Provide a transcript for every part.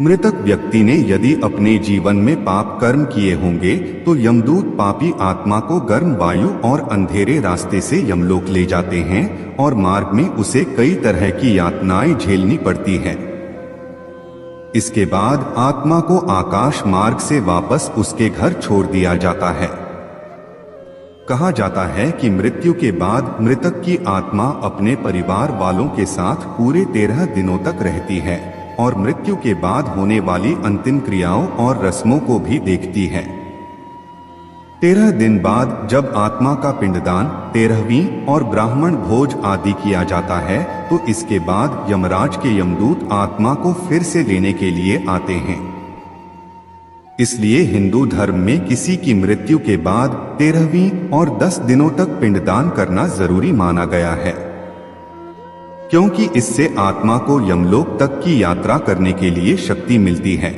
मृतक व्यक्ति ने यदि अपने जीवन में पाप कर्म किए होंगे तो यमदूत पापी आत्मा को गर्म वायु और अंधेरे रास्ते से यमलोक ले जाते हैं और मार्ग में उसे कई तरह की यातनाएं झेलनी पड़ती हैं। इसके बाद आत्मा को आकाश मार्ग से वापस उसके घर छोड़ दिया जाता है। कहा जाता है कि मृत्यु के बाद मृतक की आत्मा अपने परिवार वालों के साथ पूरे 13 दिनों तक रहती है और मृत्यु के बाद होने वाली अंतिम क्रियाओं और रस्मों को भी देखती है। 13 दिन बाद जब आत्मा का पिंडदान, 13वीं और ब्राह्मण भोज आदि किया जाता है तो इसके बाद यमराज के यमदूत आत्मा को फिर से लेने के लिए आते हैं। इसलिए हिंदू धर्म में किसी की मृत्यु के बाद 13वीं और 10 दिनों तक पिंडदान करना जरूरी माना गया है, क्योंकि इससे आत्मा को यमलोक तक की यात्रा करने के लिए शक्ति मिलती है।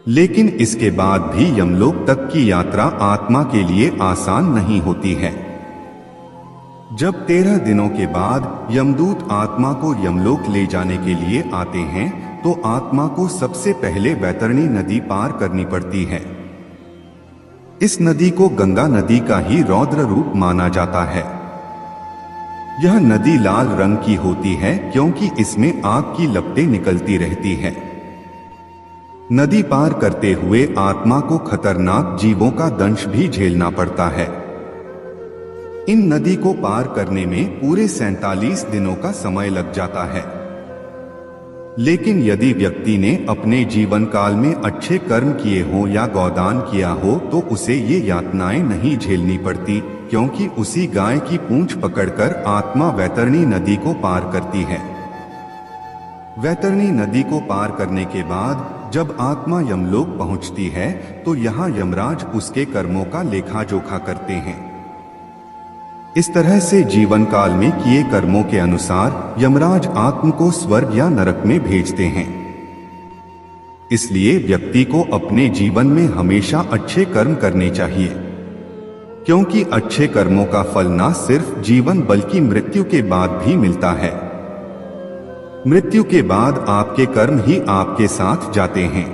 लेकिन इसके बाद भी यमलोक तक की यात्रा आत्मा के लिए आसान नहीं होती है। जब 13 दिनों के बाद यमदूत आत्मा को यमलोक ले जाने के लिए आते हैं तो आत्मा को सबसे पहले वैतरणी नदी पार करनी पड़ती है। इस नदी को गंगा नदी का ही रौद्र रूप माना जाता है। यह नदी लाल रंग की होती है क्योंकि इसमें आग की लपटें निकलती रहती है। नदी पार करते हुए आत्मा को खतरनाक जीवों का दंश भी झेलना पड़ता है। इन नदी को पार करने में पूरे 47 दिनों का समय लग जाता है। लेकिन यदि व्यक्ति ने अपने जीवन काल में अच्छे कर्म किए हों या गौदान किया हो तो उसे ये यातनाएं नहीं झेलनी पड़ती, क्योंकि उसी गाय की पूंछ पकड़कर आत्मा वैतरणी नदी को पार करती है। वैतरणी नदी को पार करने के बाद जब आत्मा यमलोक पहुंचती है तो यहाँ यमराज उसके कर्मों का लेखा जोखा करते हैं। इस तरह से जीवन काल में किए कर्मों के अनुसार यमराज आत्मा को स्वर्ग या नरक में भेजते हैं। इसलिए व्यक्ति को अपने जीवन में हमेशा अच्छे कर्म करने चाहिए, क्योंकि अच्छे कर्मों का फल न सिर्फ जीवन बल्कि मृत्यु के बाद भी मिलता है। मृत्यु के बाद आपके कर्म ही आपके साथ जाते हैं।